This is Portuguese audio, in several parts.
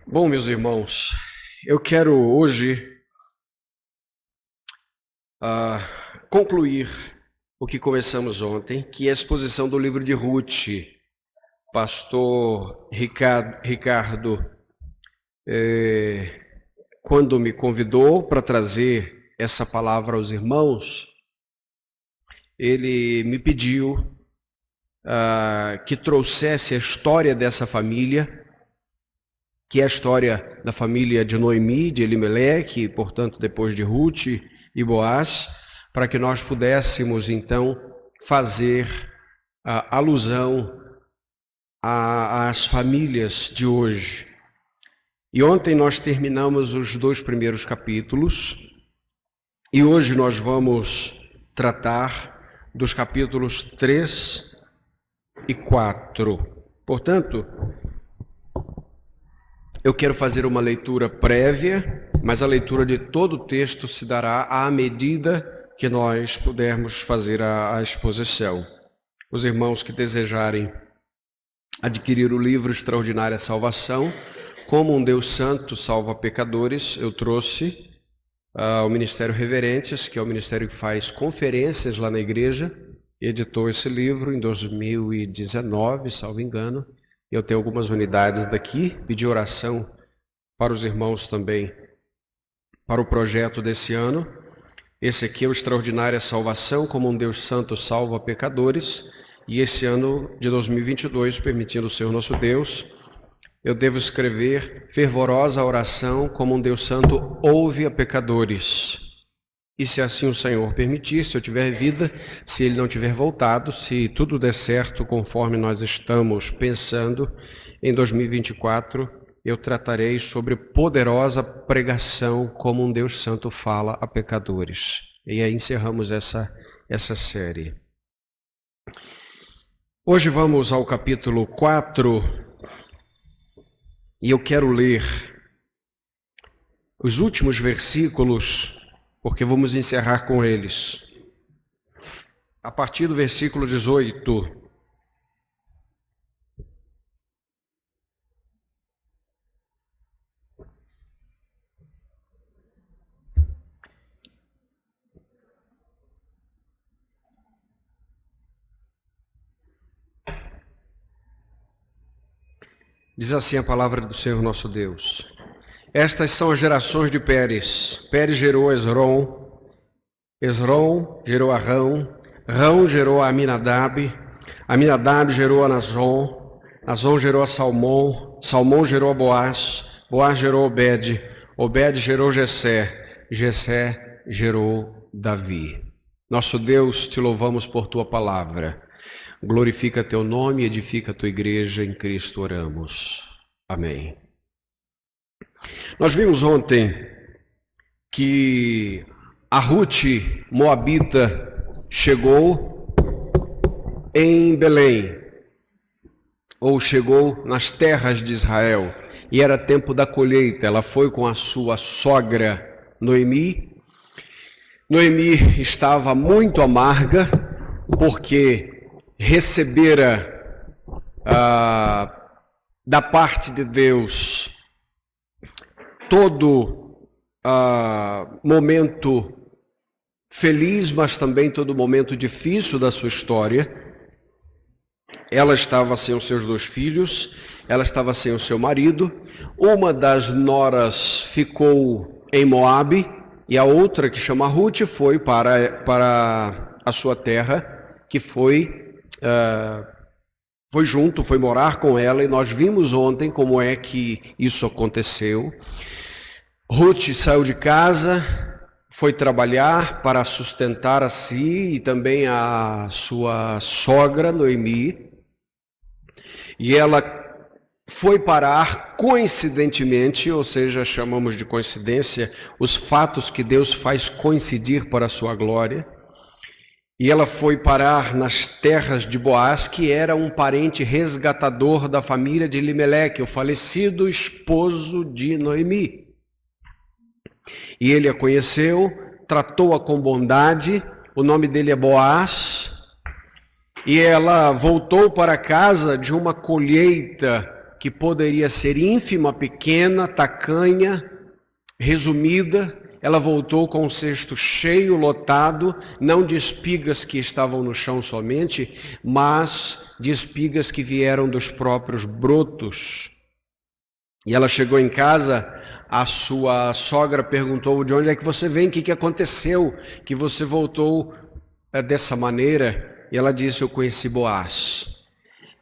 Bom, meus irmãos, eu quero hoje concluir o que começamos ontem, que é a exposição do livro de Ruth. Pastor Ricardo, quando me convidou para trazer essa palavra aos irmãos, ele me pediu que trouxesse a história dessa família, que é a história da família de Noemi, de Elimeleque, portanto, depois de Ruth e Boaz, para que nós pudéssemos, então, fazer alusão às famílias de hoje. E ontem nós terminamos os 2 primeiros capítulos, e hoje nós vamos tratar dos capítulos 3 e 4. Portanto, eu quero fazer uma leitura prévia, mas a leitura de todo o texto se dará à medida que nós pudermos fazer a exposição. Os irmãos que desejarem adquirir o livro Extraordinária Salvação, Como um Deus Santo Salva Pecadores, eu trouxe ao Ministério Reverentes, que é o ministério que faz conferências lá na igreja, editou esse livro em 2019, salvo engano. Eu tenho algumas unidades daqui, pedi oração para os irmãos também, para o projeto desse ano. Esse aqui é o Extraordinária Salvação, Como um Deus Santo Salva Pecadores. E esse ano de 2022, permitindo o Senhor nosso Deus, eu devo escrever Fervorosa Oração, Como um Deus Santo Ouve a Pecadores. E se assim o Senhor permitir, se eu tiver vida, se Ele não tiver voltado, se tudo der certo conforme nós estamos pensando, em 2024 eu tratarei sobre poderosa pregação, como um Deus Santo fala a pecadores. E aí encerramos essa série. Hoje vamos ao capítulo 4, e eu quero ler os últimos versículos, porque vamos encerrar com eles. A partir do versículo 18. Diz assim a palavra do Senhor nosso Deus. Estas são as gerações de Pérez. Pérez gerou Esrom, Esrom gerou Arão, Rão gerou a Aminadab, Aminadab gerou a Nazon, Nazon gerou a Salmão, Salmão gerou a Boaz, Boaz gerou Obed, Obed gerou Jessé, Jessé gerou Davi. Nosso Deus, te louvamos por tua palavra. Glorifica teu nome e edifica a tua igreja, em Cristo oramos. Amém. Nós vimos ontem que a Ruth Moabita chegou em Belém, ou chegou nas terras de Israel, e era tempo da colheita. Ela foi com a sua sogra Noemi. Noemi estava muito amarga, porque recebera da parte de Deus todo momento feliz, mas também todo momento difícil da sua história. Ela estava sem os seus 2 filhos, ela estava sem o seu marido, uma das noras ficou em Moabe, e a outra, que chama Ruth, foi para a sua terra, que foi junto, foi morar com ela, e nós vimos ontem como é que isso aconteceu. Ruth saiu de casa, foi trabalhar para sustentar a si e também a sua sogra Noemi, e ela foi parar coincidentemente, ou seja, chamamos de coincidência, os fatos que Deus faz coincidir para a sua glória. E ela foi parar nas terras de Boaz, que era um parente resgatador da família de Elimeleque, o falecido esposo de Noemi. E ele a conheceu, tratou-a com bondade, o nome dele é Boaz, e ela voltou para casa de uma colheita que poderia ser ínfima, pequena, tacanha, resumida, ela voltou com o cesto cheio, lotado, não de espigas que estavam no chão somente, mas de espigas que vieram dos próprios brotos. E ela chegou em casa, a sua sogra perguntou: de onde é que você vem? O que aconteceu? Que você voltou dessa maneira? E ela disse: eu conheci Boaz.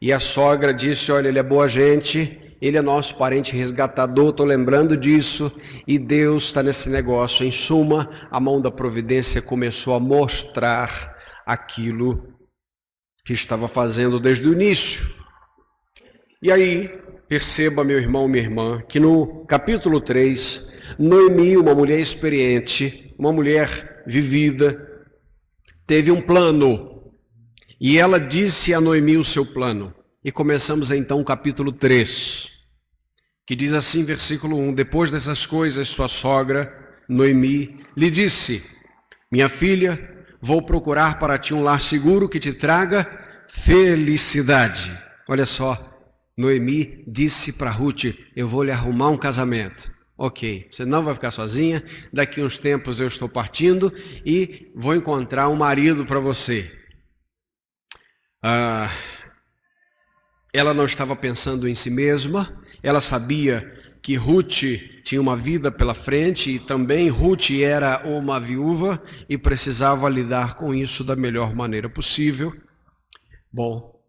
E a sogra disse: olha, ele é boa gente, ele é nosso parente resgatador, estou lembrando disso, e Deus está nesse negócio. Em suma, a mão da providência começou a mostrar aquilo que estava fazendo desde o início. E aí, perceba, meu irmão, minha irmã, que no capítulo 3, Noemi, uma mulher experiente, uma mulher vivida, teve um plano. E ela disse a Noemi o seu plano. E começamos então o capítulo 3, que diz assim, versículo 1: depois dessas coisas, sua sogra, Noemi, lhe disse: minha filha, vou procurar para ti um lar seguro que te traga felicidade. Olha só, Noemi disse para Ruth: eu vou lhe arrumar um casamento. Ok, você não vai ficar sozinha, daqui uns tempos eu estou partindo e vou encontrar um marido para você. Ela não estava pensando em si mesma, ela sabia que Ruth tinha uma vida pela frente e também Ruth era uma viúva e precisava lidar com isso da melhor maneira possível. Bom,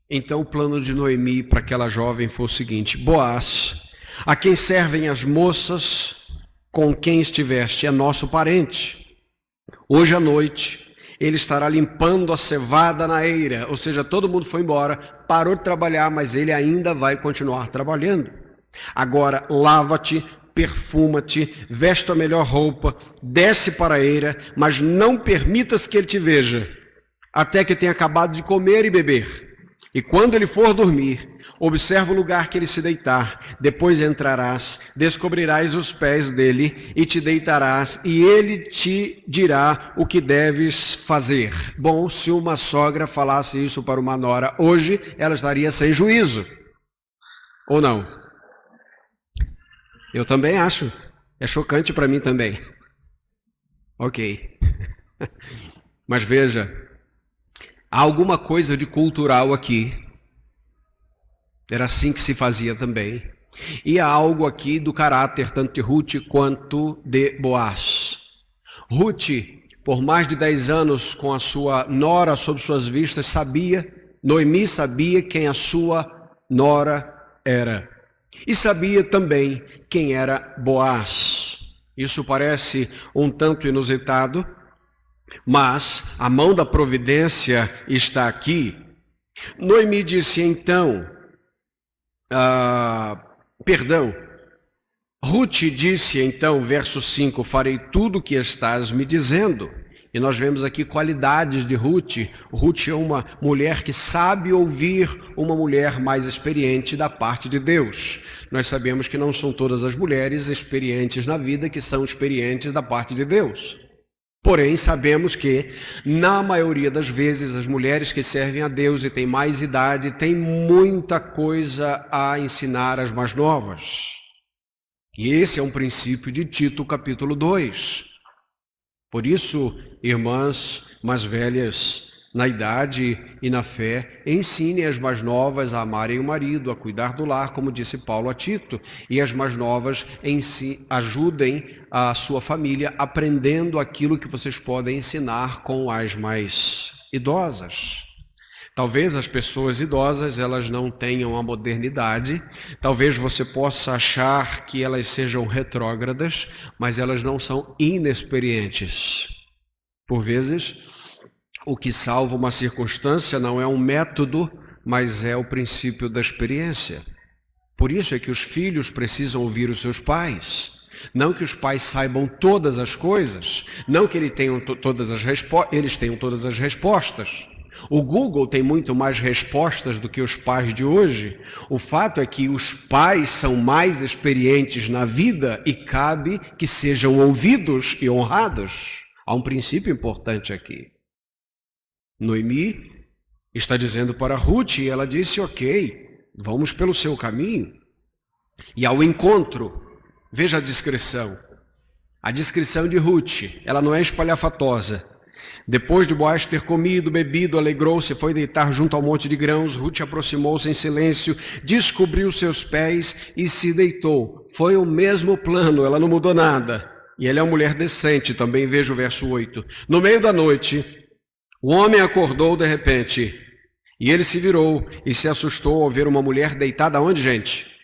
então o plano de Noemi para aquela jovem foi o seguinte: Boaz, a quem servem as moças com quem estiveste, é nosso parente. Hoje à noite ele estará limpando a cevada na eira, ou seja, todo mundo foi embora, parou de trabalhar, mas ele ainda vai continuar trabalhando. Agora, lava-te, perfuma-te, veste a melhor roupa, desce para a eira, mas não permitas que ele te veja, até que tenha acabado de comer e beber. E quando ele for dormir, observa o lugar que ele se deitar, depois entrarás, descobrirás os pés dele e te deitarás, e ele te dirá o que deves fazer. Bom, se uma sogra falasse isso para uma nora hoje, ela estaria sem juízo. Ou não? Eu também acho. É chocante para mim também. Ok. Mas veja, há alguma coisa de cultural aqui. Era assim que se fazia também. E há algo aqui do caráter tanto de Ruth quanto de Boaz. Ruth, por mais de 10 anos com a sua nora sob suas vistas, sabia, Noemi sabia quem a sua nora era. E sabia também quem era Boaz. Isso parece um tanto inusitado, mas a mão da providência está aqui. Noemi disse então, Ruth disse então, verso 5, farei tudo o que estás me dizendo. E nós vemos aqui qualidades de Ruth. Ruth é uma mulher que sabe ouvir uma mulher mais experiente da parte de Deus. Nós sabemos que não são todas as mulheres experientes na vida que são experientes da parte de Deus. Porém, sabemos que, na maioria das vezes, as mulheres que servem a Deus e têm mais idade têm muita coisa a ensinar às mais novas. E esse é um princípio de Tito, capítulo 2. Por isso, irmãs mais velhas na idade e na fé, ensinem as mais novas a amarem o marido, a cuidar do lar, como disse Paulo a Tito, e as mais novas ajudem a sua família aprendendo aquilo que vocês podem ensinar com as mais idosas. Talvez as pessoas idosas elas não tenham a modernidade, talvez você possa achar que elas sejam retrógradas, mas elas não são inexperientes. Por vezes, o que salva uma circunstância não é um método, mas é o princípio da experiência. Por isso é que os filhos precisam ouvir os seus pais. Não que os pais saibam todas as coisas, não que eles tenham todas as respostas. O Google tem muito mais respostas do que os pais de hoje. O fato é que os pais são mais experientes na vida e cabe que sejam ouvidos e honrados. Há um princípio importante aqui. Noemi está dizendo para Ruth e ela disse, ok, vamos pelo seu caminho. E ao encontro, veja a descrição. A descrição de Ruth, ela não é espalhafatosa. Depois de Boaz ter comido, bebido, alegrou-se, foi deitar junto ao monte de grãos. Ruth aproximou-se em silêncio, descobriu seus pés e se deitou. Foi o mesmo plano, ela não mudou nada. E ela é uma mulher decente, também veja o verso 8. No meio da noite, o homem acordou de repente, e ele se virou e se assustou ao ver uma mulher deitada onde, gente?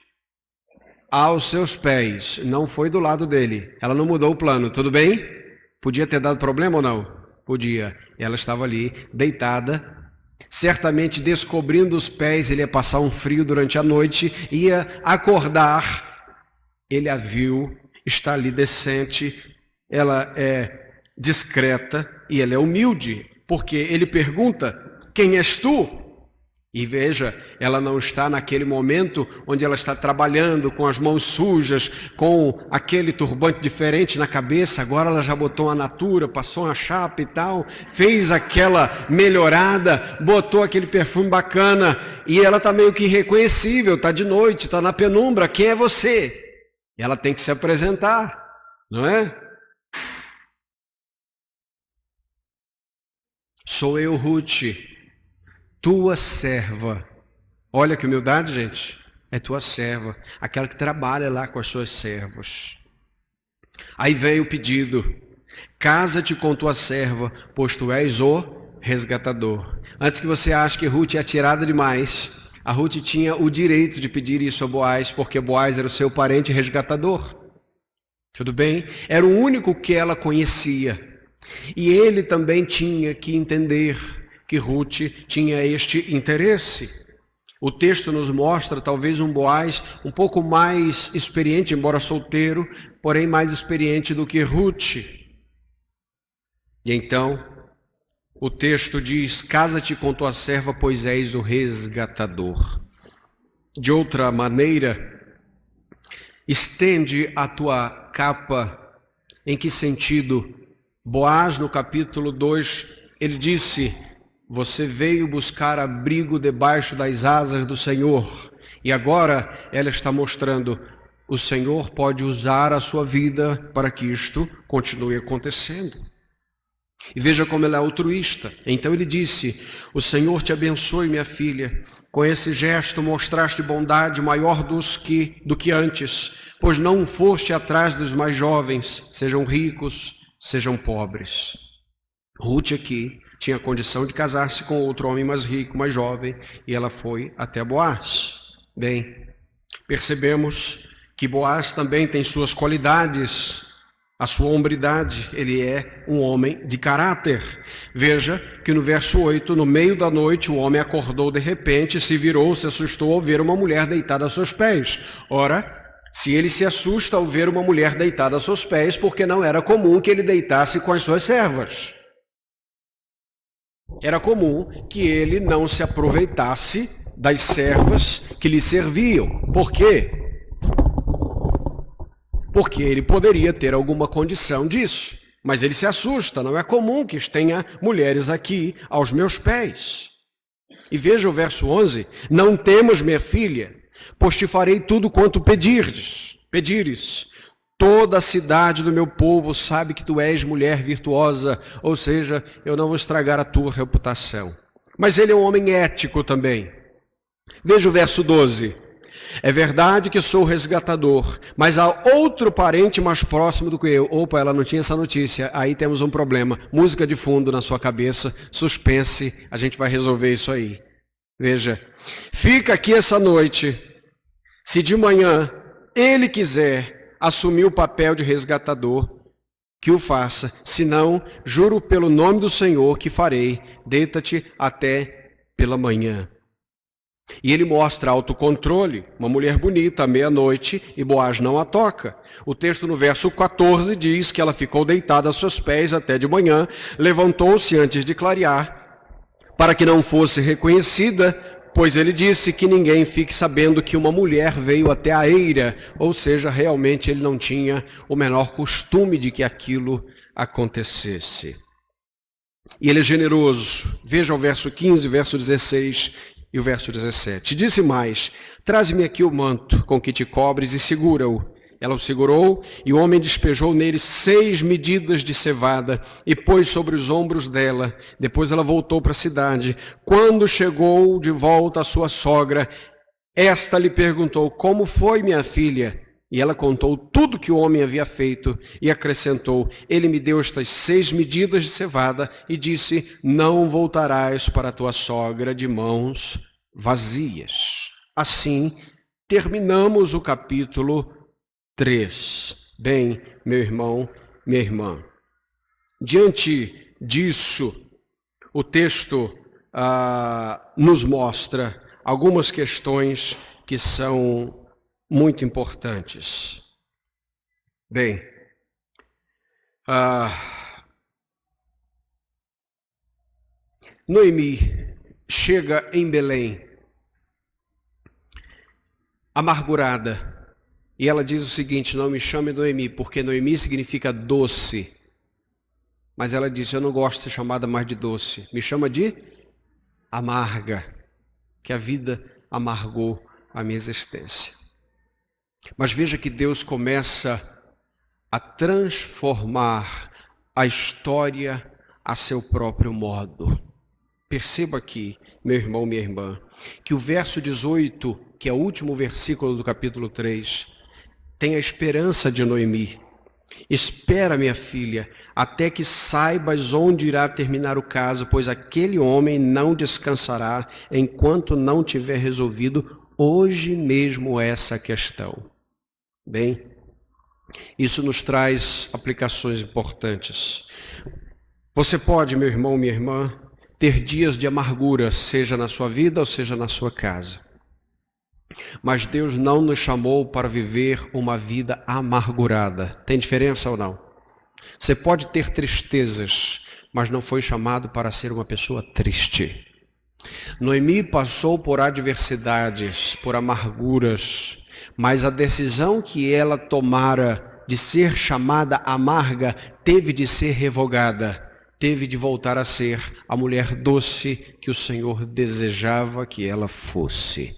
Aos seus pés. Não foi do lado dele. Ela não mudou o plano, tudo bem? Podia ter dado problema ou não? Podia. Ela estava ali, deitada, certamente descobrindo os pés, ele ia passar um frio durante a noite, ia acordar, ele a viu, está ali decente, ela é discreta e ela é humilde, porque ele pergunta, quem és tu? E veja, ela não está naquele momento onde ela está trabalhando com as mãos sujas, com aquele turbante diferente na cabeça, agora ela já botou a natura, passou uma chapa e tal, fez aquela melhorada, botou aquele perfume bacana, e ela está meio que irreconhecível, está de noite, está na penumbra, quem é você? Ela tem que se apresentar, não é? Sou eu, Ruth, tua serva. Olha que humildade, gente. É tua serva, aquela que trabalha lá com as suas servas. Aí veio o pedido, casa-te com tua serva, pois tu és o resgatador. Antes que você ache que Ruth é atirada demais, a Ruth tinha o direito de pedir isso a Boaz, porque Boaz era o seu parente resgatador. Tudo bem? Era o único que ela conhecia. E ele também tinha que entender que Ruth tinha este interesse. O texto nos mostra talvez um Boaz um pouco mais experiente, embora solteiro, porém mais experiente do que Ruth. E então, o texto diz, casa-te com tua serva, pois és o resgatador. De outra maneira, estende a tua capa. Em que sentido? Boaz, no capítulo 2, ele disse, você veio buscar abrigo debaixo das asas do Senhor. E agora ela está mostrando, o Senhor pode usar a sua vida para que isto continue acontecendo. E veja como ela é altruísta. Então ele disse, o Senhor te abençoe, minha filha. Com esse gesto mostraste bondade maior do que antes, pois não foste atrás dos mais jovens, sejam ricos, sejam pobres. Ruth aqui tinha condição de casar-se com outro homem mais rico, mais jovem, e ela foi até Boaz. Bem, percebemos que Boaz também tem suas qualidades, a sua hombridade, ele é um homem de caráter. Veja que no verso 8, no meio da noite, o homem acordou de repente, se virou, se assustou ao ver uma mulher deitada a seus pés. Ora, se ele se assusta ao ver uma mulher deitada a seus pés, porque não era comum que ele deitasse com as suas servas. Era comum que ele não se aproveitasse das servas que lhe serviam. Por quê? Porque ele poderia ter alguma condição disso. Mas ele se assusta, não é comum que tenha mulheres aqui aos meus pés. E veja o verso 11, não temas, minha filha, pois te farei tudo quanto pedires. Toda a cidade do meu povo sabe que tu és mulher virtuosa, ou seja, eu não vou estragar a tua reputação. Mas ele é um homem ético também. Veja o verso 12. É verdade que sou resgatador, mas há outro parente mais próximo do que eu. Opa, ela não tinha essa notícia, aí temos um problema. Música de fundo na sua cabeça, suspense, a gente vai resolver isso aí. Veja, fica aqui essa noite, se de manhã ele quiser assumir o papel de resgatador, que o faça, senão, juro pelo nome do Senhor que farei, deita-te até pela manhã. E ele mostra autocontrole, uma mulher bonita, à meia-noite, e Boaz não a toca. O texto no verso 14 diz que ela ficou deitada a seus pés até de manhã, levantou-se antes de clarear, para que não fosse reconhecida, pois ele disse que ninguém fique sabendo que uma mulher veio até a eira, ou seja, realmente ele não tinha o menor costume de que aquilo acontecesse. E ele é generoso. Veja o verso 15, verso 16. E o verso 17. Disse mais: traze-me aqui o manto com que te cobres e segura-o. Ela o segurou e o homem despejou nele 6 medidas de cevada e pôs sobre os ombros dela. Depois ela voltou para a cidade. Quando chegou de volta a sua sogra, esta lhe perguntou: como foi, minha filha? E ela contou tudo que o homem havia feito e acrescentou: ele me deu estas 6 medidas de cevada e disse: não voltarás para tua sogra de mãos vazias. Assim, terminamos o capítulo 3. Bem, meu irmão, minha irmã, diante disso, o texto nos mostra algumas questões que são muito importantes. Bem, Noemi chega em Belém, amargurada, e ela diz o seguinte: não me chame Noemi, porque Noemi significa doce. Mas ela disse: eu não gosto de ser chamada mais de doce, me chama de amarga, que a vida amargou a minha existência. Mas veja que Deus começa a transformar a história a seu próprio modo. Perceba aqui, meu irmão, minha irmã, que o verso 18, que é o último versículo do capítulo 3, tem a esperança de Noemi. Espera, minha filha, até que saibas onde irá terminar o caso, pois aquele homem não descansará enquanto não tiver resolvido hoje mesmo essa questão. Bem, isso nos traz aplicações importantes. Você pode, meu irmão, minha irmã, ter dias de amargura, seja na sua vida ou seja na sua casa. Mas Deus não nos chamou para viver uma vida amargurada. Tem diferença ou não? Você pode ter tristezas, mas não foi chamado para ser uma pessoa triste. Noemi passou por adversidades, por amarguras, mas a decisão que ela tomara de ser chamada amarga teve de ser revogada. Teve de voltar a ser a mulher doce que o Senhor desejava que ela fosse.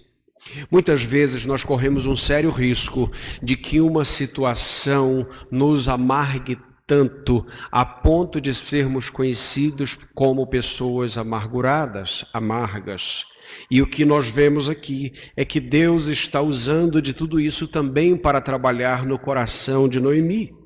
Muitas vezes nós corremos um sério risco de que uma situação nos amargue tanto a ponto de sermos conhecidos como pessoas amarguradas, amargas. E o que nós vemos aqui é que Deus está usando de tudo isso também para trabalhar no coração de Noemi.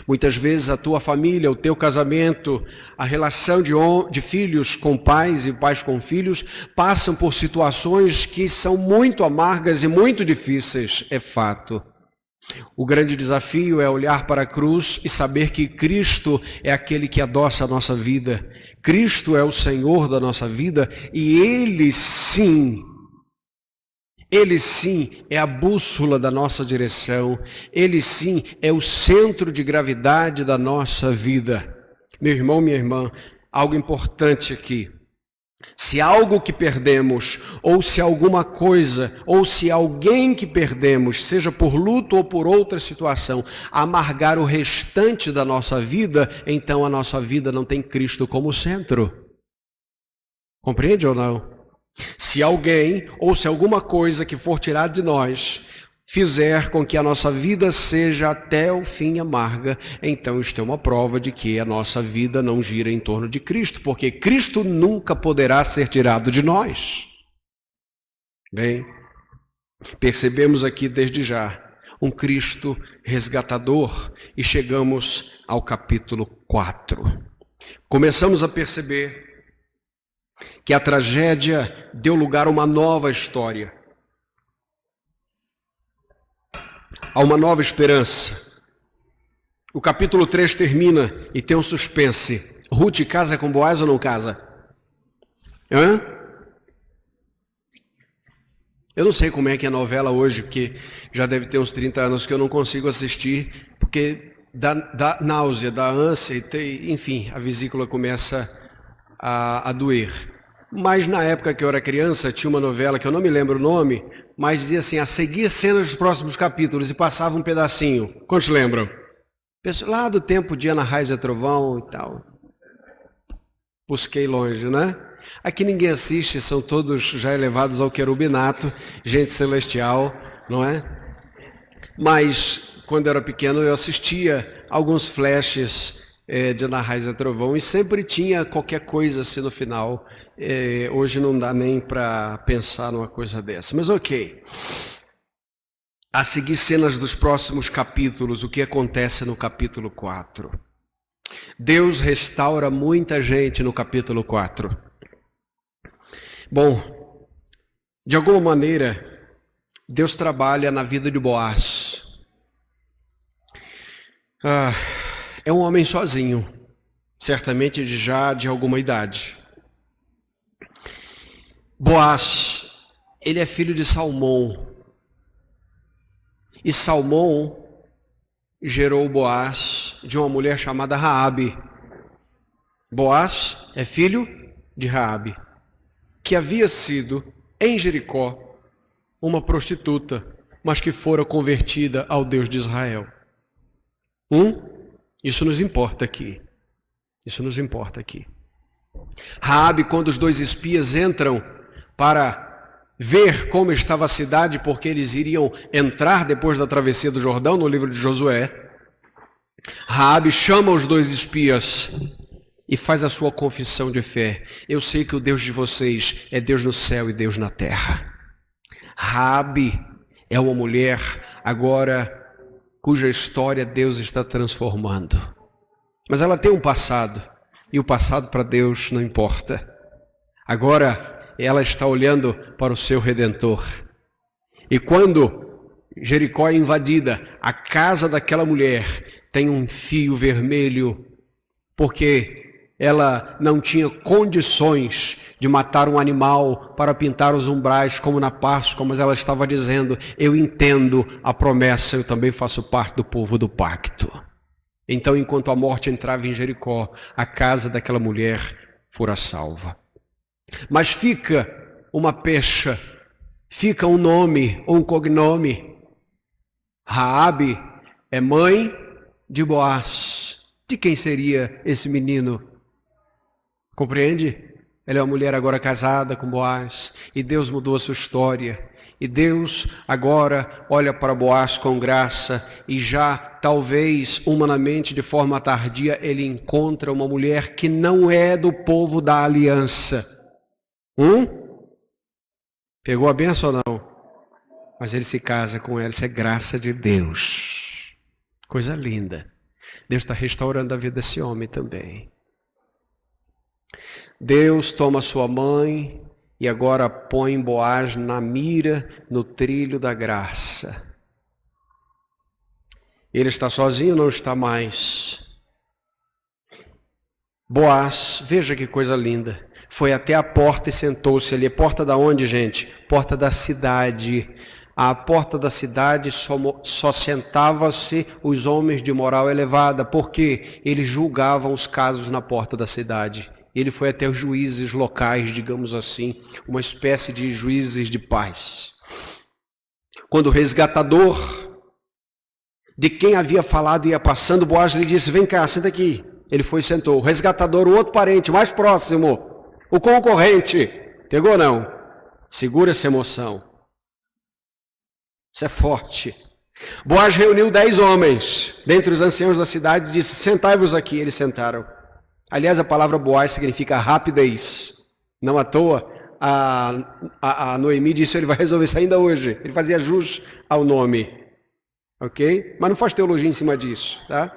Muitas vezes a tua família, o teu casamento, a relação de filhos com pais e pais com filhos passam por situações que são muito amargas e muito difíceis, é fato. O grande desafio é olhar para a cruz e saber que Cristo é aquele que adoça a nossa vida. Cristo é o Senhor da nossa vida e Ele sim é a bússola da nossa direção. Ele sim é o centro de gravidade da nossa vida. Meu irmão, minha irmã, algo importante aqui. Se algo que perdemos, ou se alguma coisa, ou se alguém que perdemos, seja por luto ou por outra situação, amargar o restante da nossa vida, então a nossa vida não tem Cristo como centro. Compreende ou não? Se alguém ou se alguma coisa que for tirada de nós fizer com que a nossa vida seja até o fim amarga, então isto é uma prova de que a nossa vida não gira em torno de Cristo, porque Cristo nunca poderá ser tirado de nós. Bem, percebemos aqui desde já um Cristo resgatador e chegamos ao capítulo 4. Começamos a perceber que a tragédia deu lugar a uma nova história, a uma nova esperança. O capítulo 3 termina e tem um suspense. Ruth casa com Boaz ou não casa? Eu não sei como é que é a novela hoje, porque já deve ter uns 30 anos que eu não consigo assistir, porque dá náusea, dá ânsia, enfim, a vesícula começa a doer. Mas na época que eu era criança, tinha uma novela que eu não me lembro o nome, mas dizia assim, a seguir cenas dos próximos capítulos, e passava um pedacinho. Quantos lembram? Lá do tempo de Ana Raiz e Trovão e tal. Busquei longe, né? Aqui ninguém assiste, são todos já elevados ao querubinato, gente celestial, não é? Mas, quando eu era pequeno, eu assistia alguns flashes de Na Raiz da Trovão e sempre tinha qualquer coisa assim no final. Hoje não dá nem para pensar numa coisa dessa, mas ok. A seguir cenas dos próximos capítulos, o que acontece no capítulo 4. Deus restaura muita gente no capítulo 4. Bom, de alguma maneira, Deus trabalha na vida de Boaz. É um homem sozinho, certamente já de alguma idade. Boaz, ele é filho de Salmão. E Salmão gerou Boaz de uma mulher chamada Raabe. Boaz é filho de Raabe, que havia sido, em Jericó, uma prostituta, mas que fora convertida ao Deus de Israel. Isso nos importa aqui. Isso nos importa aqui. Raabe, quando os dois espias entram para ver como estava a cidade, porque eles iriam entrar depois da travessia do Jordão, no livro de Josué, Raabe chama os dois espias e faz a sua confissão de fé. Eu sei que o Deus de vocês é Deus no céu e Deus na terra. Raabe é uma mulher agora cuja história Deus está transformando. Mas ela tem um passado, e o passado para Deus não importa. Agora ela está olhando para o seu Redentor. E quando Jericó é invadida, a casa daquela mulher tem um fio vermelho, porque ela não tinha condições de matar um animal para pintar os umbrais, como na Páscoa, mas ela estava dizendo, eu entendo a promessa, eu também faço parte do povo do pacto. Então, enquanto a morte entrava em Jericó, a casa daquela mulher fora salva. Mas fica uma pecha, fica um nome ou um cognome. Raabe é mãe de Boaz. De quem seria esse menino? Compreende? Ela é uma mulher agora casada com Boaz, e Deus mudou a sua história. E Deus agora olha para Boaz com graça, e já talvez humanamente, de forma tardia, ele encontra uma mulher que não é do povo da aliança. Pegou a bênção ou não? Mas ele se casa com ela, isso é graça de Deus. Coisa linda. Deus está restaurando a vida desse homem também. Deus toma sua mãe e agora põe Boaz na mira, no trilho da graça. Ele está sozinho, não está mais. Boaz, veja que coisa linda. Foi até a porta e sentou-se ali. Porta da onde, gente? Porta da cidade. À porta da cidade só sentavam-se os homens de moral elevada, porque eles julgavam os casos na porta da cidade. Ele foi até os juízes locais, digamos assim, uma espécie de juízes de paz. Quando o resgatador de quem havia falado ia passando, Boaz lhe disse, vem cá, senta aqui. Ele foi e sentou. O resgatador, o outro parente, mais próximo, o concorrente, pegou ou não? Segura essa emoção. Isso é forte. Boaz reuniu 10 homens, dentre os anciãos da cidade, e disse, sentai-vos aqui. Eles sentaram. Aliás, a palavra Boaz significa rapidez. Não à toa, a Noemi disse, ele vai resolver isso ainda hoje. Ele fazia jus ao nome. Ok? Mas não faz teologia em cima disso, tá?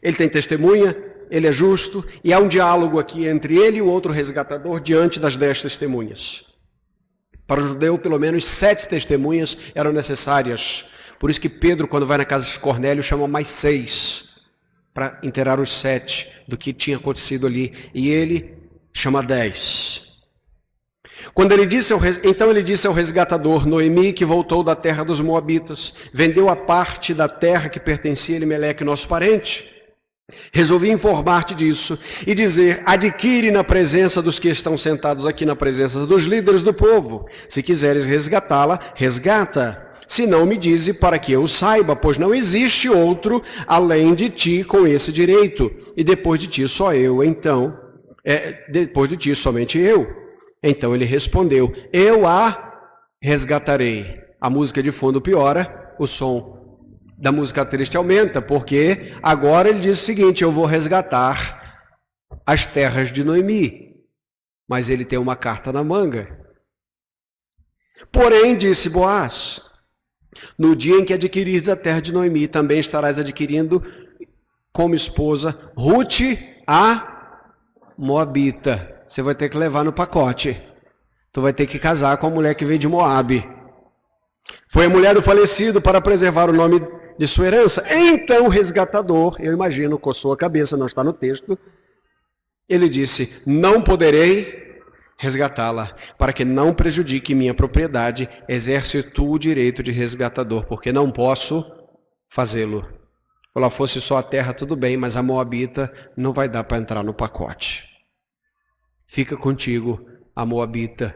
Ele tem testemunha, ele é justo, e há um diálogo aqui entre ele e o outro resgatador diante das 10 testemunhas. Para o judeu, pelo menos 7 testemunhas eram necessárias. Por isso que Pedro, quando vai na casa de Cornélio, chama mais 6, para inteirar os 7 do que tinha acontecido ali. E ele chama 10. Então ele disse ao resgatador, Noemi, que voltou da terra dos Moabitas, vendeu a parte da terra que pertencia a Elimeleque, nosso parente. Resolvi informar-te disso e dizer, adquire na presença dos que estão sentados aqui, na presença dos líderes do povo. Se quiseres resgatá-la, resgata. se não me dize para que eu saiba, pois não existe outro além de ti com esse direito, e depois de ti só eu, então, depois de ti somente eu. Então ele respondeu, eu a resgatarei. A música de fundo piora, o som da música triste aumenta, porque agora ele diz o seguinte, eu vou resgatar as terras de Noemi. Mas ele tem uma carta na manga. Porém, disse Boaz, no dia em que adquirires a terra de Noemi, também estarás adquirindo como esposa Ruth, a Moabita. Você vai ter que levar no pacote. Tu vai ter que casar com a mulher que veio de Moabe. Foi a mulher do falecido para preservar o nome de sua herança. Então o resgatador, eu imagino, coçou a cabeça, não está no texto. Ele disse, não poderei resgatá-la, para que não prejudique minha propriedade, exerce tu o direito de resgatador, porque não posso fazê-lo. Se ela fosse só a terra, tudo bem, mas a Moabita não vai dar para entrar no pacote. Fica contigo, a Moabita.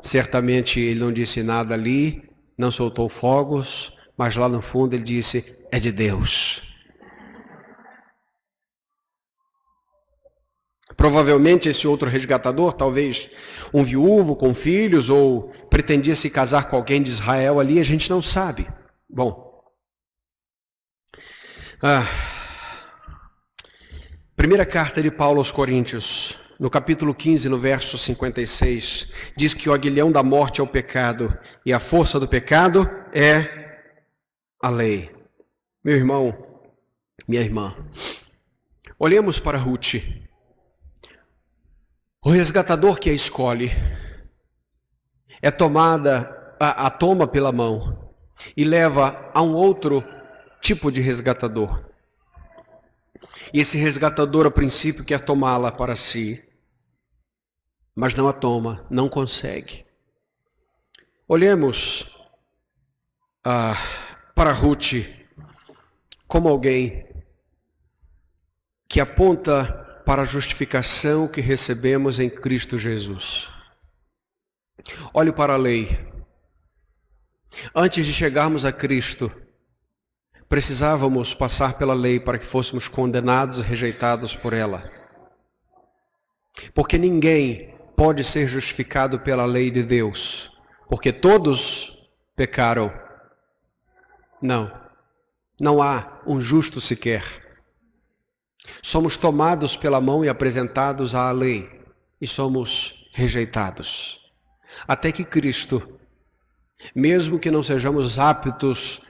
Certamente ele não disse nada ali, não soltou fogos, mas lá no fundo ele disse, é de Deus. Provavelmente esse outro resgatador, talvez um viúvo com filhos, ou pretendia se casar com alguém de Israel ali, a gente não sabe. Bom, primeira carta de Paulo aos Coríntios, no capítulo 15, no verso 56, diz que o aguilhão da morte é o pecado, e a força do pecado é a lei. Meu irmão, minha irmã, olhemos para Ruth. O resgatador que a escolhe é a toma pela mão e leva a um outro tipo de resgatador. E esse resgatador, a princípio, quer tomá-la para si, mas não a toma, não consegue. Olhemos para Ruth como alguém que aponta para a justificação que recebemos em Cristo Jesus. Olhe para a lei. Antes de chegarmos a Cristo, precisávamos passar pela lei para que fôssemos condenados e rejeitados por ela. Porque ninguém pode ser justificado pela lei de Deus, porque todos pecaram. Não há um justo sequer. Somos tomados pela mão e apresentados à lei, e somos rejeitados. Até que Cristo, mesmo que não sejamos aptos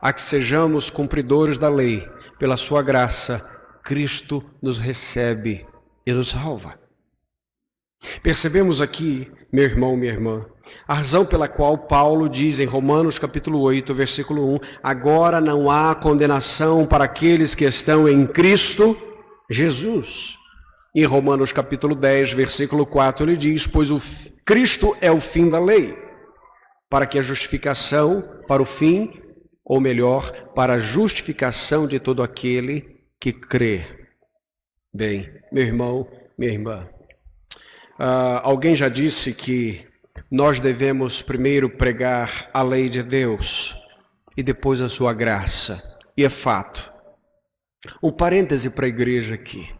a que sejamos cumpridores da lei, pela sua graça, Cristo nos recebe e nos salva. Percebemos aqui, meu irmão, minha irmã, a razão pela qual Paulo diz em Romanos capítulo 8, versículo 1, agora não há condenação para aqueles que estão em Cristo Jesus. Em Romanos capítulo 10, versículo 4, ele diz, pois Cristo é o fim da lei, para que a justificação, para o fim, ou melhor, para a justificação de todo aquele que crê. Bem, meu irmão, minha irmã, alguém já disse que nós devemos primeiro pregar a lei de Deus e depois a sua graça. E é fato. Um parêntese para a igreja aqui.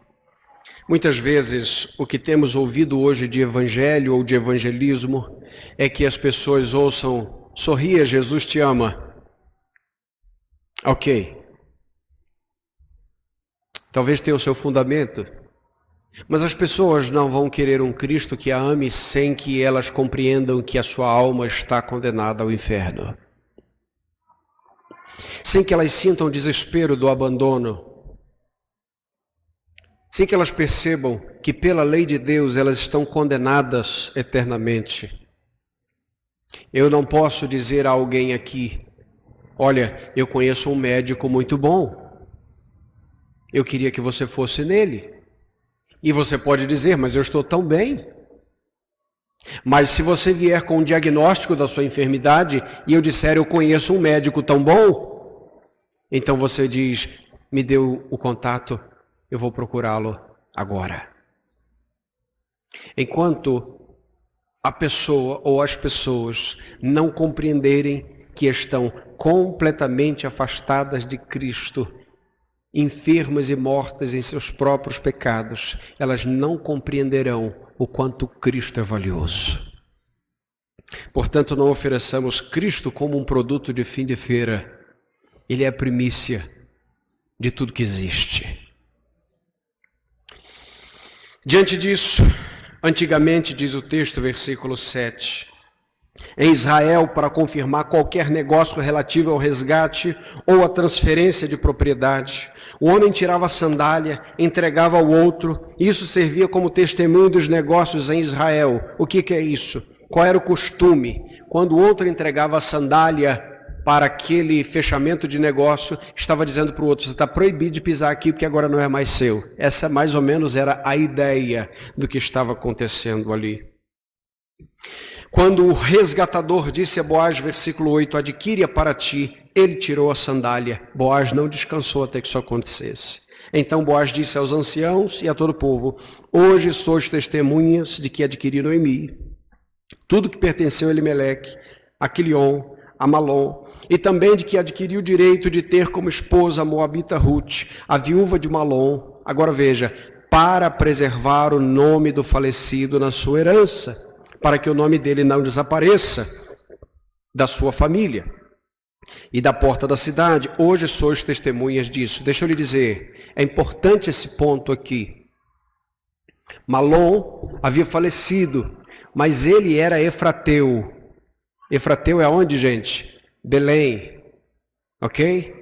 Muitas vezes o que temos ouvido hoje de evangelho ou de evangelismo é que as pessoas ouçam, sorria, Jesus te ama. Ok. Talvez tenha o seu fundamento. Mas as pessoas não vão querer um Cristo que a ame sem que elas compreendam que a sua alma está condenada ao inferno. Sem que elas sintam o desespero do abandono. Sem que elas percebam que pela lei de Deus elas estão condenadas eternamente. Eu não posso dizer a alguém aqui, olha, eu conheço um médico muito bom. Eu queria que você fosse nele. E você pode dizer, mas eu estou tão bem. Mas se você vier com um diagnóstico da sua enfermidade e eu disser, eu conheço um médico tão bom, então você diz, me deu o contato, eu vou procurá-lo agora. Enquanto a pessoa ou as pessoas não compreenderem que estão completamente afastadas de Cristo, enfermas e mortas em seus próprios pecados, elas não compreenderão o quanto Cristo é valioso. Portanto, não ofereçamos Cristo como um produto de fim de feira. Ele é a primícia de tudo que existe. Diante disso, antigamente, diz o texto, versículo 7, em Israel, para confirmar qualquer negócio relativo ao resgate ou à transferência de propriedade, o homem tirava a sandália, entregava ao outro, isso servia como testemunho dos negócios em Israel. O que é isso? Qual era o costume? Quando o outro entregava a sandália para aquele fechamento de negócio, estava dizendo para o outro, você está proibido de pisar aqui porque agora não é mais seu. Essa mais ou menos era a ideia do que estava acontecendo ali. Quando o resgatador disse a Boaz, versículo 8, adquire-a para ti, ele tirou a sandália. Boaz não descansou até que isso acontecesse. Então Boaz disse aos anciãos e a todo o povo, hoje sois testemunhas de que adquiri Noemi tudo que pertenceu a Elimeleque, a Quilion, a Malom, e também de que adquiriu o direito de ter como esposa a moabita Ruth, a viúva de Malom. Agora veja, para preservar o nome do falecido na sua herança, para que o nome dele não desapareça da sua família e da porta da cidade. Hoje sois testemunhas disso. Deixa eu lhe dizer, é importante esse ponto aqui. Malom havia falecido, mas ele era efrateu. Efrateu é onde, gente? Belém, ok?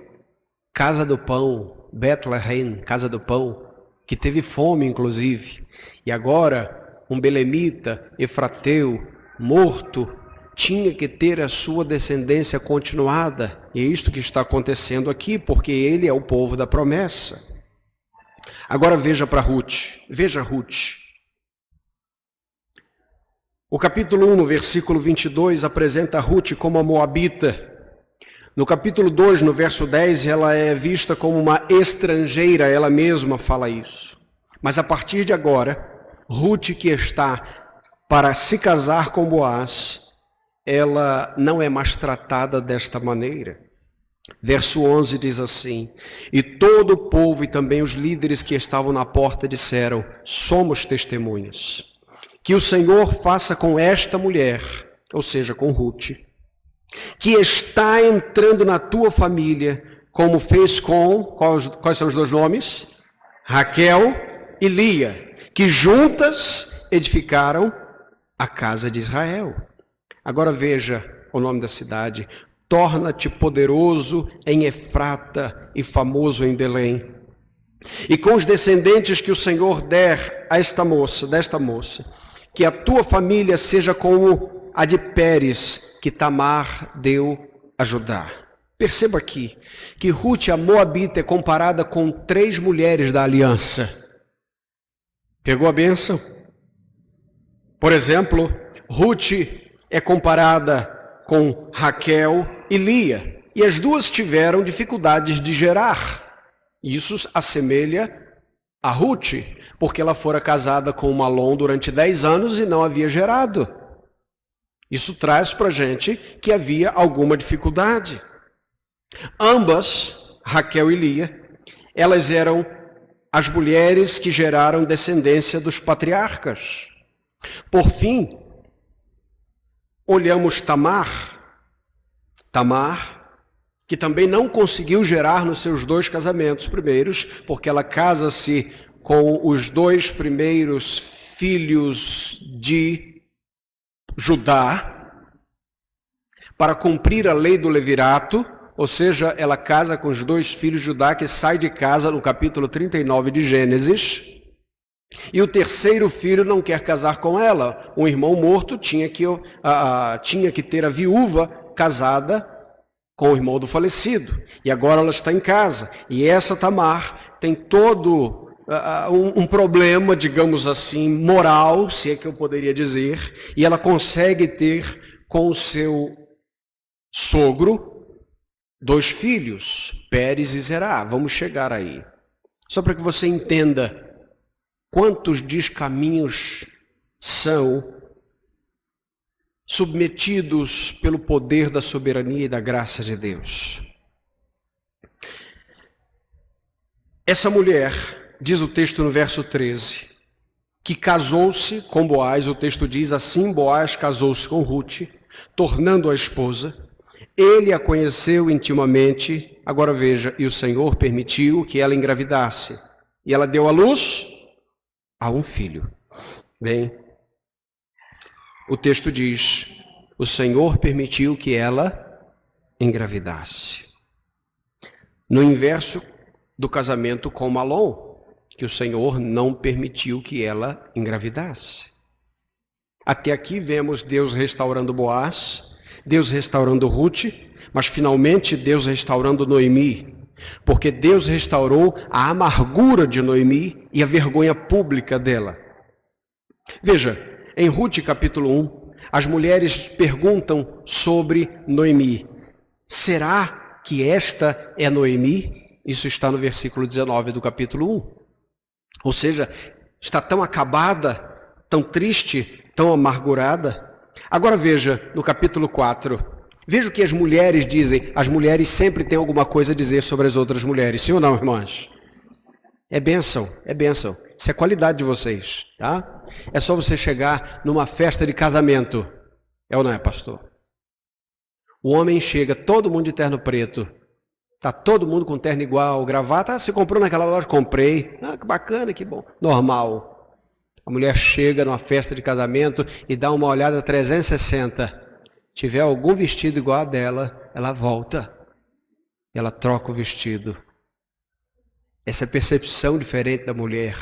Casa do pão, Bethlehem, casa do pão, que teve fome inclusive. E agora, um belemita, efrateu, morto, tinha que ter a sua descendência continuada. E é isto que está acontecendo aqui, porque ele é o povo da promessa. Agora veja para Ruth, veja Ruth. O capítulo 1, no versículo 22, apresenta Ruth como a moabita. No capítulo 2, no verso 10, ela é vista como uma estrangeira, ela mesma fala isso. Mas a partir de agora, Ruth, que está para se casar com Boaz, ela não é mais tratada desta maneira. Verso 11 diz assim, e todo o povo e também os líderes que estavam na porta disseram, somos testemunhas. Que o Senhor faça com esta mulher, ou seja, com Ruth, que está entrando na tua família, como fez com, quais são os dois nomes? Raquel e Lia, que juntas edificaram a casa de Israel. Agora veja o nome da cidade, torna-te poderoso em Efrata e famoso em Belém. E com os descendentes que o Senhor der a desta moça, que a tua família seja como a de Pérez, que Tamar deu a Judá. Perceba aqui que Ruth, a moabita, é comparada com 3 mulheres da aliança. Pegou a bênção? Por exemplo, Ruth é comparada com Raquel e Lia, e as duas tiveram dificuldades de gerar. Isso assemelha a Ruth, porque ela fora casada com Malom durante 10 anos e não havia gerado. Isso traz para a gente que havia alguma dificuldade. Ambas, Raquel e Lia, elas eram as mulheres que geraram descendência dos patriarcas. Por fim, olhamos Tamar, que também não conseguiu gerar nos seus 2 casamentos primeiros, porque ela casa-se com os 2 primeiros filhos de Judá, para cumprir a lei do levirato, ou seja, ela casa com os 2 filhos de Judá que sai de casa no capítulo 39 de Gênesis, e o terceiro filho não quer casar com ela. Um irmão morto tinha que ter a viúva casada com o irmão do falecido, e agora ela está em casa, e essa Tamar tem todo um problema, digamos assim, moral, se é que eu poderia dizer, e ela consegue ter com o seu sogro 2 filhos, Pérez e Zerá. Vamos chegar aí. Só para que você entenda quantos descaminhos são submetidos pelo poder da soberania e da graça de Deus. Essa mulher, diz o texto no verso 13, que casou-se com Boaz, o texto diz assim, Boaz casou-se com Ruth, tornando-a esposa, ele a conheceu intimamente, agora veja, e o Senhor permitiu que ela engravidasse, e ela deu à luz a um filho. Bem, o texto diz, o Senhor permitiu que ela engravidasse. No inverso do casamento com Malom, que o Senhor não permitiu que ela engravidasse. Até aqui vemos Deus restaurando Boaz, Deus restaurando Ruth, mas finalmente Deus restaurando Noemi, porque Deus restaurou a amargura de Noemi e a vergonha pública dela. Veja, em Ruth capítulo 1, as mulheres perguntam sobre Noemi. Será que esta é Noemi? Isso está no versículo 19 do capítulo 1. Ou seja, está tão acabada, tão triste, tão amargurada. Agora veja, no capítulo 4, veja o que as mulheres dizem. As mulheres sempre têm alguma coisa a dizer sobre as outras mulheres, sim ou não, irmãs? É bênção, é bênção. Isso é qualidade de vocês, tá? É só você chegar numa festa de casamento. É ou não é, pastor? O homem chega, todo mundo de terno preto. Tá todo mundo com terno igual, gravata. Ah, você comprou naquela loja? Comprei. Ah, que bacana, que bom. Normal. A mulher chega numa festa de casamento e dá uma olhada 360. Tiver algum vestido igual a dela, ela volta. Ela troca o vestido. Essa é a percepção diferente da mulher.